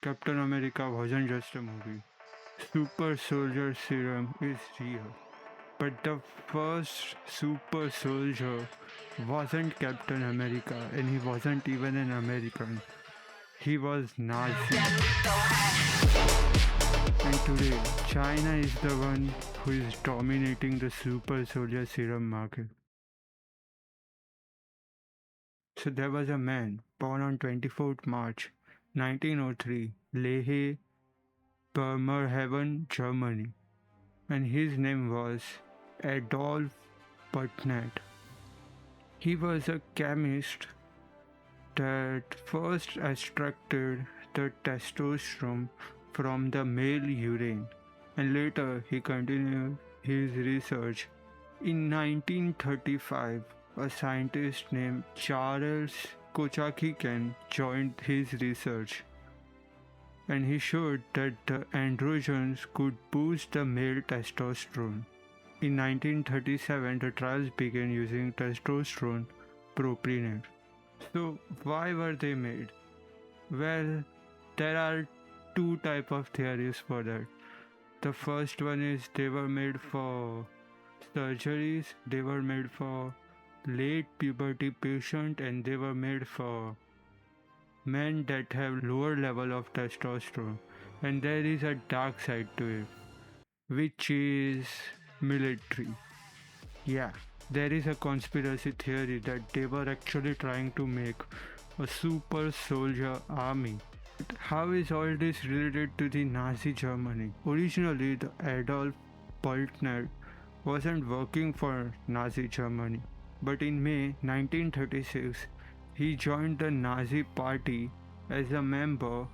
Captain America wasn't just a movie. Super Soldier Serum is real. But the first super soldier wasn't Captain America and he wasn't even an American. He was Nazi. And today, China is the one who is dominating the super soldier serum market. So there was a man born on 24th March 1903, Lehe, Bremerhaven, Germany, and his name was Adolf Buttnett. He was a chemist that first extracted the testosterone from the male urine, and later he continued his research. In 1935, a scientist named Charles Kochakikan joined his research, and he showed that the androgens could boost the male testosterone. In 1937, the trials began using testosterone propionate. So, why were they made? Well, there are two type of theories for that. The first one is they were made for surgeries, they were made for late puberty patient, and they were made for men that have lower level of testosterone. And there is a dark side to it, which is military. Yeah, there is a conspiracy theory that they were actually trying to make a super soldier army. How is all this related to the Nazi Germany? Originally, the Adolf Buttner wasn't working for Nazi Germany, but in May 1936, he joined the Nazi Party as a member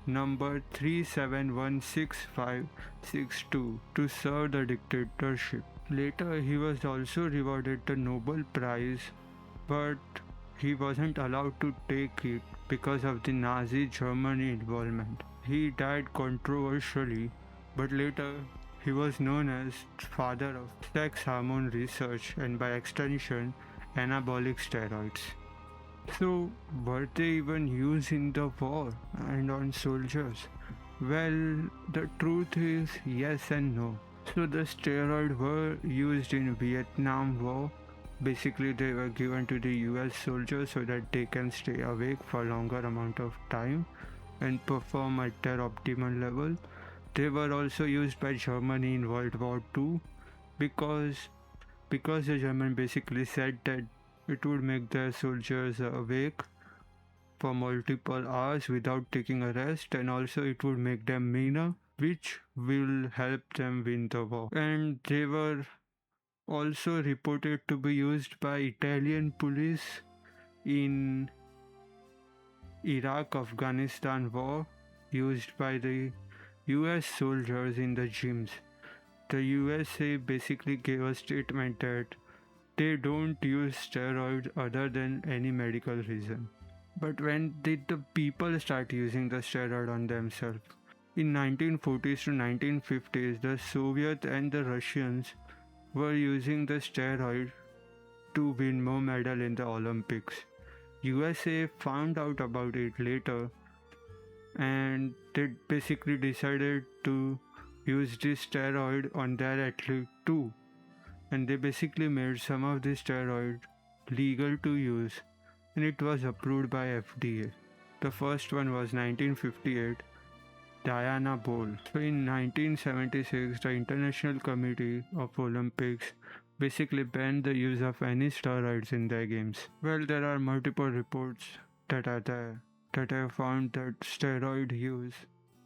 number 371656 to serve the dictatorship. Later, he was also rewarded the Nobel Prize, but he wasn't allowed to take it because of the Nazi Germany involvement. He died controversially, but later he was known as father of sex hormone research and by extension anabolic steroids. So, were they even used in the war and on soldiers? Well, the truth is yes and no. So, the steroids were used in Vietnam War. Basically, they were given to the US soldiers so that they can stay awake for longer amount of time and perform at their optimal level. They were also used by Germany in World War II because the German basically said that it would make their soldiers awake for multiple hours without taking a rest, and also it would make them meaner, which will help them win the war. And they were also reported to be used by Italian police in Iraq Afghanistan war, used by the US soldiers in the gyms. The USA basically gave a statement that they don't use steroids other than any medical reason. But when did the people start using the steroid on themselves? In 1940s to 1950s, the Soviets and the Russians were using the steroid to win more medal in the Olympics. USA found out about it later and they basically decided to use this steroid on their athlete too. And they basically made some of this steroid legal to use and it was approved by FDA. The first one was 1958, Diana Bowl. So in 1976, the International Committee of Olympics basically banned the use of any steroids in their games. Well, there are multiple reports that are there that have found that steroid use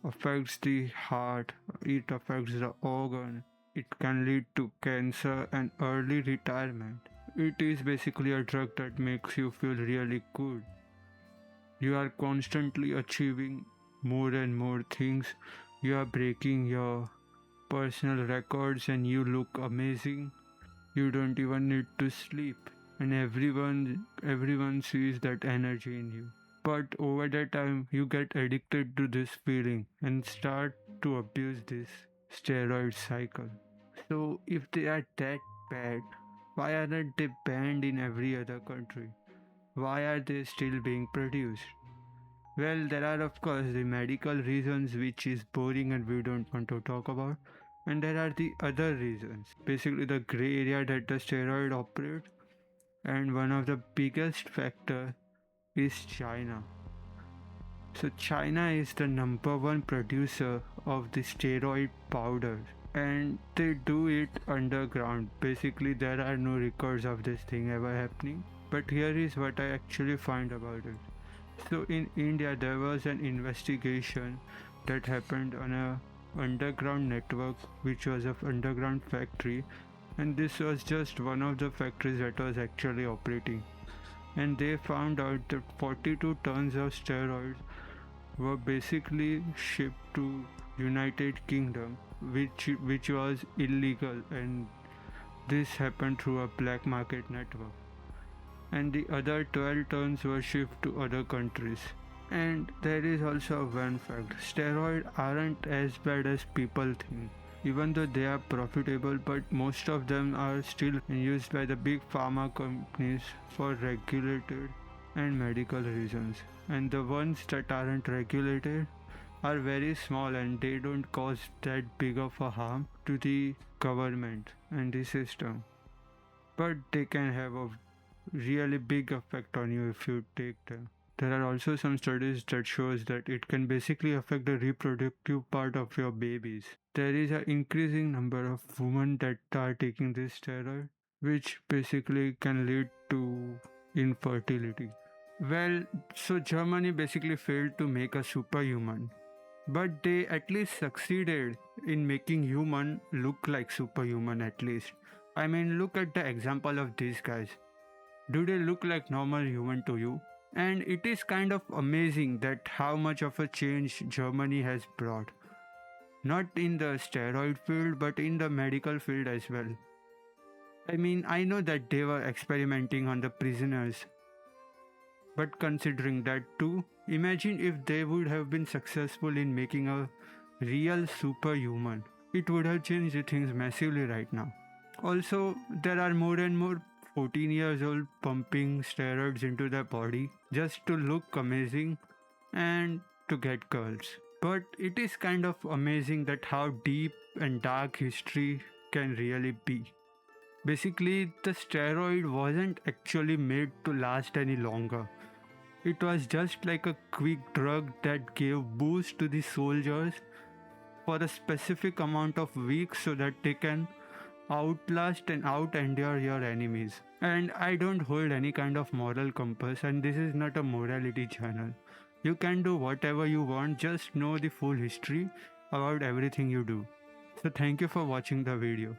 affects the heart, it affects the organ, it can lead to cancer and early retirement. It is basically a drug that makes you feel really good. You are constantly achieving more and more things. You are breaking your personal records and you look amazing. You don't even need to sleep and everyone sees that energy in you. But over the time you get addicted to this feeling and start to abuse this steroid cycle. So if they are that bad, why aren't they banned in every other country? Why are they still being produced? Well, there are of course the medical reasons which is boring and we don't want to talk about. And there are the other reasons, basically the gray area that the steroid operate. And one of the biggest factor is China. So China is the number one producer of the steroid powder and they do it underground. Basically there are no records of this thing ever happening. But here is what I actually find about it. So in India there was an investigation that happened on a underground network which was of underground factory, and this was just one of the factories that was actually operating, and they found out that 42 tons of steroids were basically shipped to United Kingdom, which was illegal, and this happened through a black market network. And the other 12 tons were shipped to other countries. And there is also one fact: steroids aren't as bad as people think. Even though they are profitable, but most of them are still used by the big pharma companies for regulated and medical reasons. And the ones that aren't regulated are very small and they don't cause that big of a harm to the government and the system. But they can have a really big effect on you if you take them. There are also some studies that shows that it can basically affect the reproductive part of your babies. There is an increasing number of women that are taking this steroid, which basically can lead to infertility. Well, so Germany basically failed to make a superhuman, but they at least succeeded in making human look like superhuman at least. I mean, look at the example of these guys. Do they look like normal human to you? And it is kind of amazing that how much of a change Germany has brought. Not in the steroid field, but in the medical field as well. I mean, I know that they were experimenting on the prisoners, but considering that too, imagine if they would have been successful in making a real superhuman. It would have changed things massively right now. Also, there are more and more 14 years old pumping steroids into their body just to look amazing and to get girls. But it is kind of amazing that how deep and dark history can really be. Basically, the steroid wasn't actually made to last any longer. It was just like a quick drug that gave boost to the soldiers for a specific amount of weeks so that they can outlast and out endure your enemies. And I don't hold any kind of moral compass, and this is not a morality channel. You can do whatever you want, just know the full history about everything you do. So, thank you for watching the video.